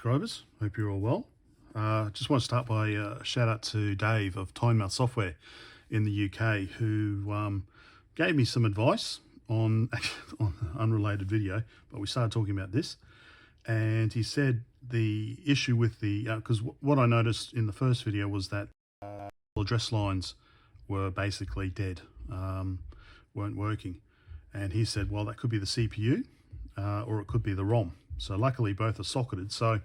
subscribers. Hope you're all well. Just want to start by a shout out to Dave of Timemouth Software in the UK, who gave me some advice on an unrelated video, but we started talking about this, and he said the issue with the because what I noticed in the first video was that address lines were basically dead, weren't working, and he said, well, that could be the CPU or it could be the ROM. So luckily both are socketed. So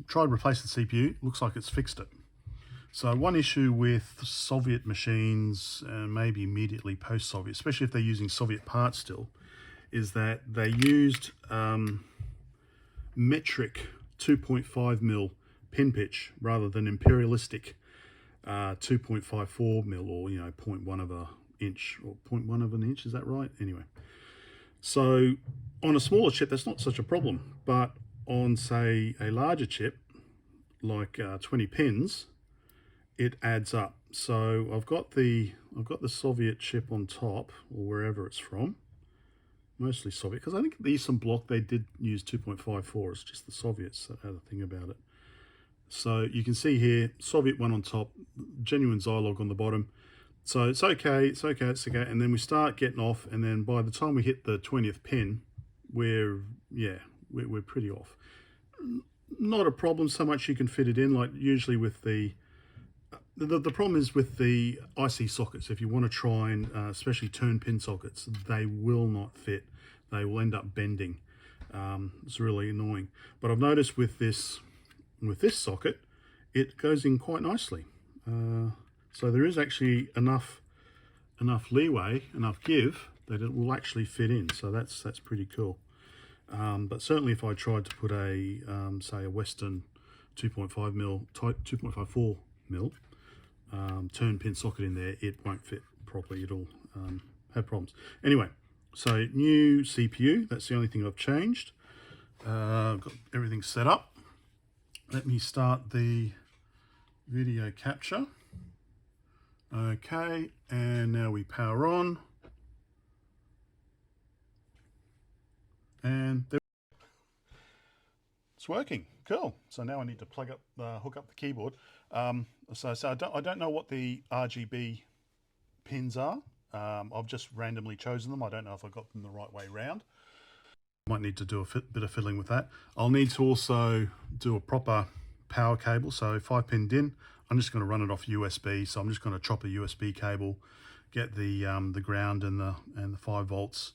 tried replacing the CPU, looks like it's fixed it. So one issue with Soviet machines, and maybe immediately post-Soviet, especially if they're using Soviet parts still, is that they used metric 2.5mm pin pitch rather than imperialistic 2.54mm, or 0.1 of an inch, or 0.1 of an inch, is that right? Anyway, so on a smaller chip that's not such a problem, but on, say, a larger chip like 20 pins, it adds up. So I've got the Soviet chip on top, or wherever it's from, mostly Soviet, because I think the Eastern Bloc, they did use 2.54. It's just the Soviets that had a thing about it. So you can see here, Soviet one on top, genuine Zilog on the bottom. So it's okay, and then we start getting off, and then by the time we hit the 20th pin, we're pretty off. Not a problem so much you can fit it in, like usually with the problem is with the IC sockets. If you want to try and especially turn pin sockets, they will not fit. They will end up bending. It's really annoying. But I've noticed with this socket, it goes in quite nicely. So there is actually enough leeway, enough give, that it will actually fit in. So that's pretty cool. But certainly if I tried to put a say a Western 2.5mm type 2.54mm turn pin socket in there, it won't fit properly. It'll have problems. Anyway, so new CPU, that's the only thing I've changed. I've got everything set up. Let me start the video capture. Okay, and now we power on. And there, it's working. Cool. So now I need to plug up, hook up the keyboard. So I don't know what the RGB pins are. I've just randomly chosen them. I don't know if I got them the right way round. Might need to do a bit of fiddling with that. I'll need to also do a proper power cable. So 5-pin DIN. I'm just going to run it off USB. So I'm just going to chop a USB cable, get the ground and the 5 volts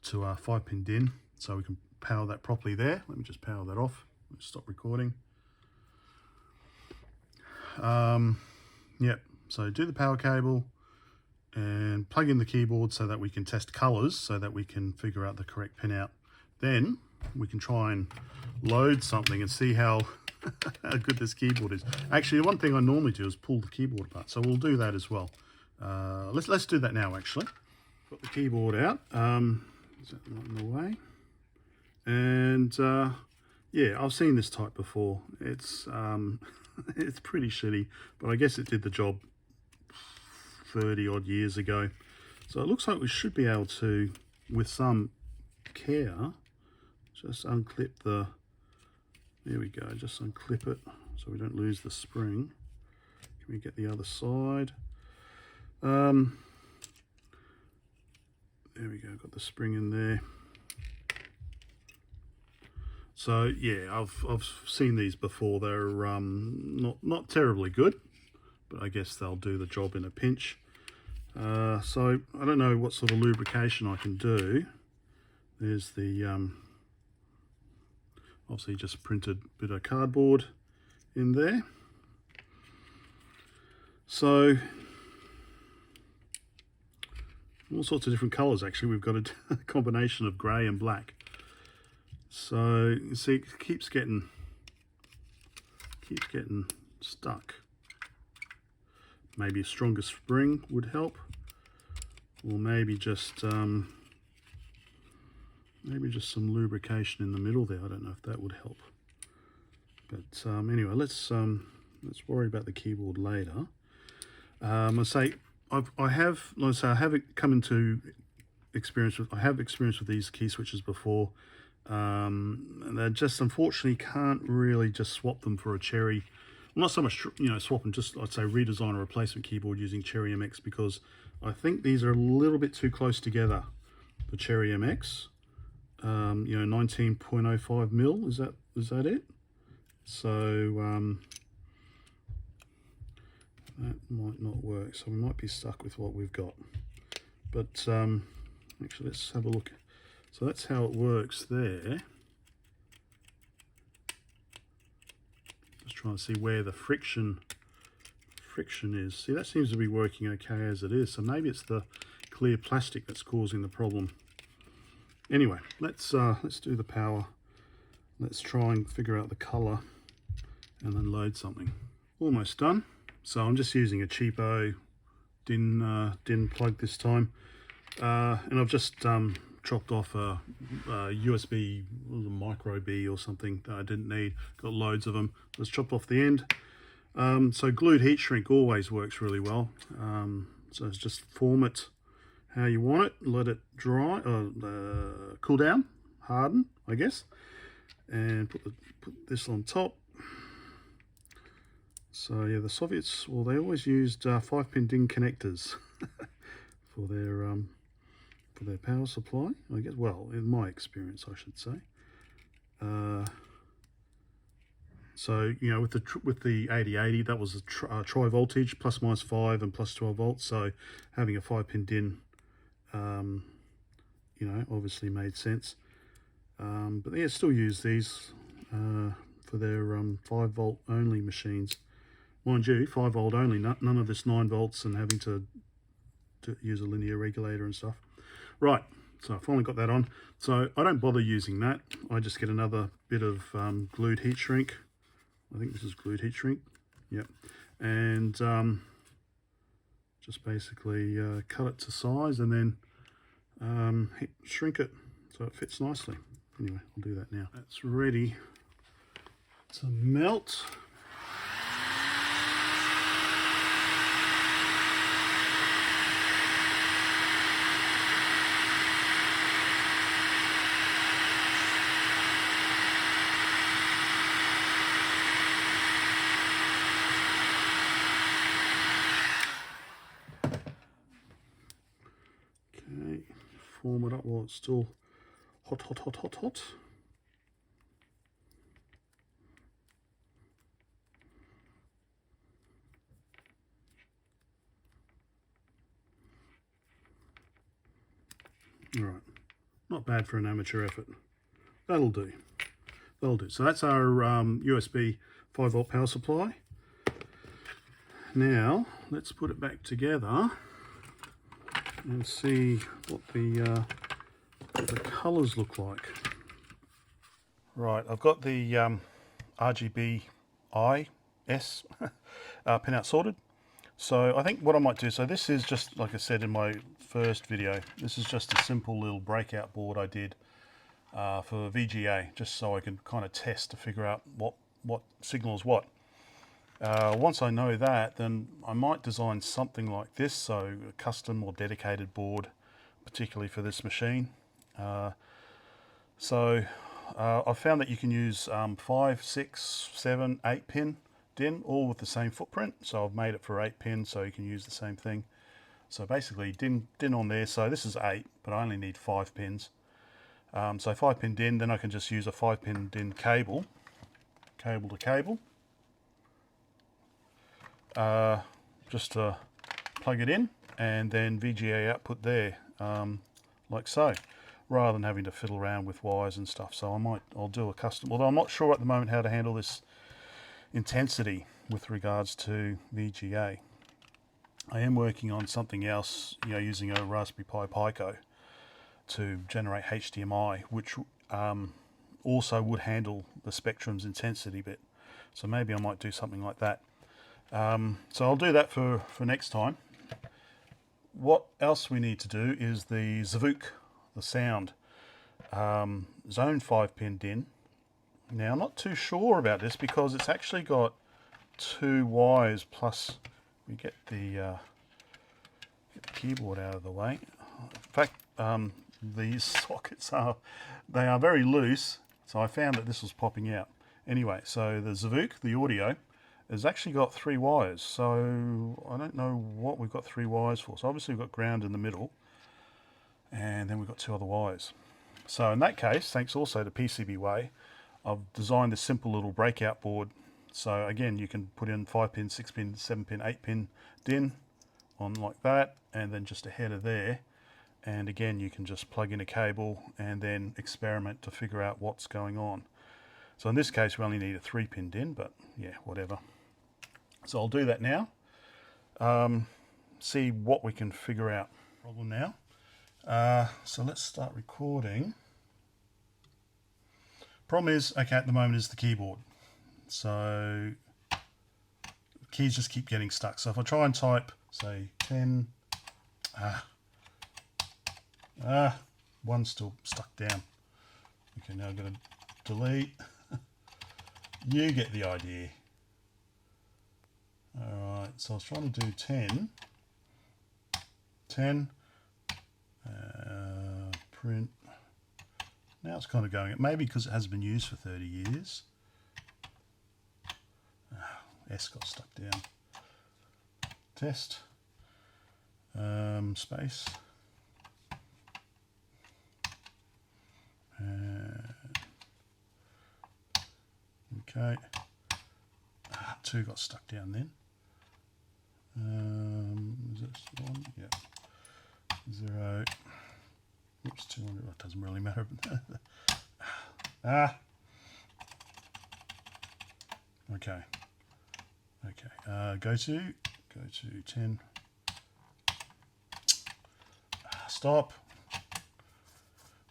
to a 5-pin DIN, so we can power that properly there. Let me just power that off. Let's stop recording. Yep, so do the power cable and plug in the keyboard so that we can test colors, so that we can figure out the correct pinout. Then we can try and load something and see how good this keyboard is. Actually, one thing I normally do is pull the keyboard apart, so we'll do that as well. Let's do that now. Actually, got the keyboard out. Is that not in the way? And yeah, I've seen this type before. It's it's pretty shitty, but I guess it did the job 30 odd years ago. So it looks like we should be able to, with some care, just unclip the, there we go, just unclip it so we don't lose the spring. Can we get the other side? There we go, got the spring in there. So yeah, I've seen these before. They're not terribly good, but I guess they'll do the job in a pinch. So I don't know what sort of lubrication I can do. There's the obviously just printed bit of cardboard in there. So all sorts of different colors. Actually, we've got a combination of grey and black. So you see, it keeps getting stuck. Maybe a stronger spring would help, or maybe just some lubrication in the middle there. I don't know if that would help. But anyway, let's worry about the keyboard later. I say I have come into experience with, I have experience with these key switches before, And they just unfortunately can't really just swap them for a Cherry. Well, not so much, you know, swap them, just I'd say redesign a replacement keyboard using Cherry MX, because I think these are a little bit too close together for Cherry MX. You know, 19.05 mil, is that it? So that might not work, so we might be stuck with what we've got. But actually, let's have a look. So that's how it works there. Just trying to see where the friction is. See, that seems to be working okay as it is. So maybe it's the clear plastic that's causing the problem. Anyway, let's do the power. Let's try and figure out the color and then load something. Almost done. So I'm just using a cheapo DIN plug this time, and I've just chopped off a USB micro B or something that I didn't need. Got loads of them. Let's chop off the end. So glued heat shrink always works really well. So it's just form it how you want it, let it dry, cool down, harden, I guess, and put this on top. So yeah, the Soviets, well, they always used 5-pin DIN connectors for their power supply, I guess. Well, in my experience, I should say. So you know, with the 8080, that was a tri voltage, plus minus 5 and plus 12 volts. So having a 5-pin DIN, you know, obviously made sense. But yeah, still use these for their 5-volt only machines. Mind you, 5-volt only, none of this 9 volts and having to use a linear regulator and stuff. Right, so I finally got that on. So I don't bother using that. I just get another bit of glued heat shrink. I think this is glued heat shrink. Yep. And just basically cut it to size and then shrink it so it fits nicely. Anyway, I'll do that now. That's ready to melt. Okay, form it up while it's still hot. All right, not bad for an amateur effort. That'll do. So that's our USB 5-volt power supply. Now let's put it back together and see what the colors look like. Right, I've got the RGB IS pinout sorted. So I think what I might do, so this is just, like I said in my first video, this is just a simple little breakout board I did for VGA, just so I can kind of test to figure out what signals what. Once I know that, then I might design something like this, so a custom or dedicated board, particularly for this machine. So I've found that you can use 5, 6, 7, 8 pin DIN, all with the same footprint. So I've made it for 8 pin, so you can use the same thing. So basically DIN on there, so this is 8, but I only need 5 pins. So 5 pin DIN, then I can just use a 5 pin DIN cable to cable. Just to plug it in, and then VGA output there, like so, rather than having to fiddle around with wires and stuff. So I'll do a custom, although I'm not sure at the moment how to handle this intensity with regards to VGA. I am working on something else, you know, using a Raspberry Pi Pico to generate HDMI, which also would handle the spectrum's intensity bit. So maybe I might do something like that. So I'll do that for next time. What else we need to do is the Zvuk, the sound, zone 5 pin DIN. Now I'm not too sure about this because it's actually got 2 wires plus, we get the keyboard out of the way. In fact, these sockets are, they are very loose, so I found that this was popping out. Anyway, so the Zvuk, the audio, has actually got 3 wires, so I don't know what we've got 3 wires for. So obviously we've got ground in the middle, and then we've got 2 other wires. So in that case, thanks also to PCBWay, I've designed this simple little breakout board. So again, you can put in 5-pin, 6-pin, 7-pin, 8-pin DIN on like that, and then just a header there. And again, you can just plug in a cable and then experiment to figure out what's going on. So in this case, we only need a 3-pin DIN, but yeah, whatever. So I'll do that now. See what we can figure out. Problem now. So let's start recording. Problem is, okay, at the moment is the keyboard. So keys just keep getting stuck. So if I try and type, say 10, one's still stuck down. Okay, now I'm going to delete. You get the idea. Alright, so I was trying to do 10, print. Now it's kind of going, maybe because it has been used for 30 years. S got stuck down. Test. Space. Okay. 2 got stuck down then. Is this one? Yeah. 0. Oops, 200. That doesn't really matter. Okay. Okay. Go to 10. Stop.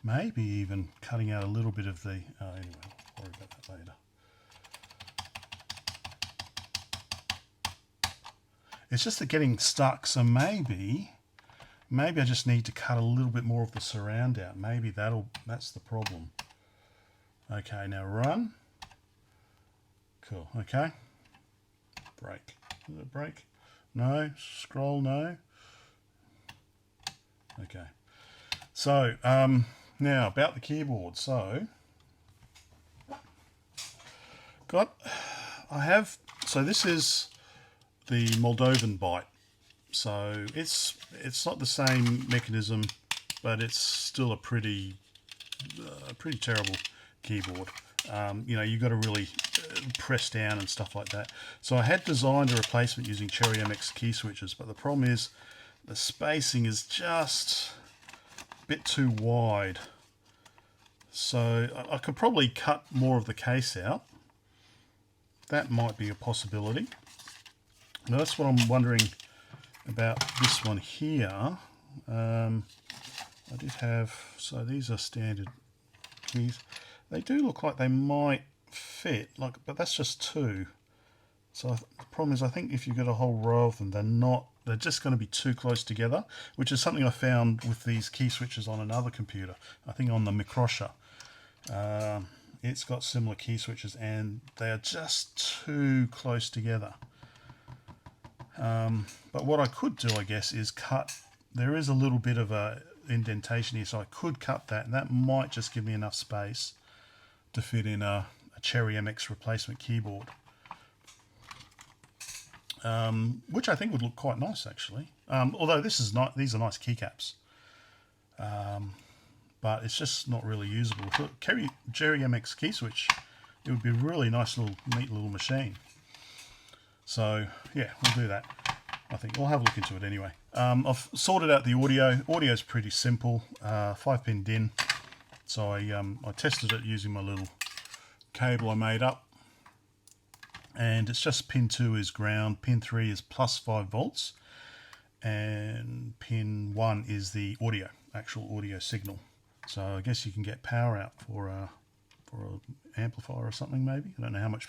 Maybe even cutting out a little bit of the. Anyway, I'll worry about that later. It's just that getting stuck, so maybe I just need to cut a little bit more of the surround out. Maybe that's the problem. Okay, now run. Cool, okay. Break. Is it break? No. Scroll, no. Okay. So, now about the keyboard. So, this is the Moldovan byte. So it's not the same mechanism, but it's still a pretty terrible keyboard. You know, you've got to really press down and stuff like that. So I had designed a replacement using Cherry MX key switches, but the problem is the spacing is just a bit too wide. So I could probably cut more of the case out. That might be a possibility. Now that's what I'm wondering about this one here. I did have, so these are standard keys. They do look like they might fit, but that's just 2. So the problem is, I think if you've got a whole row of them, they're just going to be too close together, which is something I found with these key switches on another computer. I think on the Microsha. It's got similar key switches and they are just too close together. But what I could do, I guess, is cut. There is a little bit of a indentation here, so I could cut that, and that might just give me enough space to fit in a Cherry MX replacement keyboard, which I think would look quite nice actually. Although these are nice keycaps, but it's just not really usable. For Cherry MX key switch, it would be a really nice neat little machine. So yeah, we'll do that. I think we'll have a look into it anyway. I've sorted out the audio. Audio is pretty simple. 5-pin DIN. So I tested it using my little cable I made up. And it's just pin 2 is ground, pin 3 is plus 5 volts, and pin 1 is the audio, actual audio signal. So I guess you can get power out for an amplifier or something maybe. I don't know how much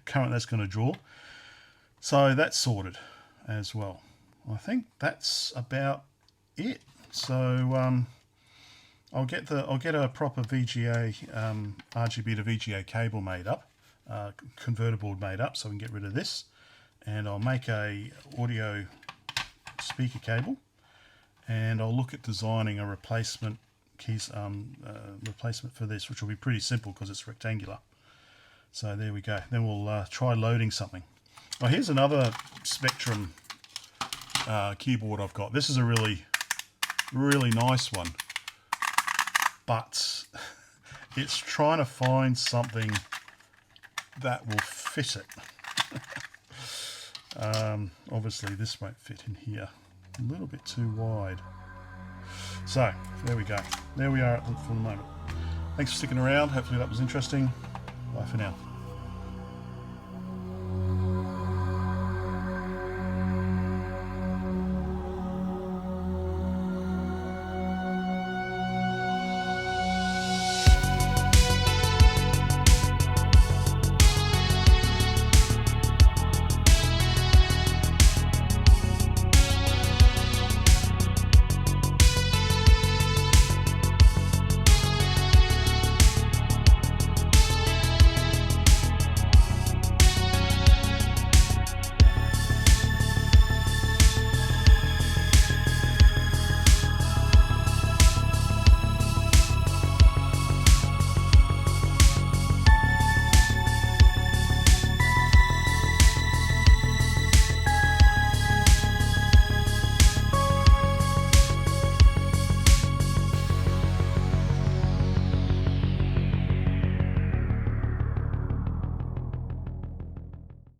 current that's going to draw. So that's sorted as well. I think that's about it. So I'll get a proper VGA RGB to VGA cable made up, converter board made up, so we can get rid of this, and I'll make a audio speaker cable, and I'll look at designing a replacement keys replacement for this, which will be pretty simple because it's rectangular. So there we go. Then we'll try loading something. Oh, here's another Spectrum keyboard I've got. This is a really nice one, but it's trying to find something that will fit it. Obviously this won't fit in here, a little bit too wide. So there we go. There we are for the moment. Thanks for sticking around. Hopefully that was interesting. Bye for now.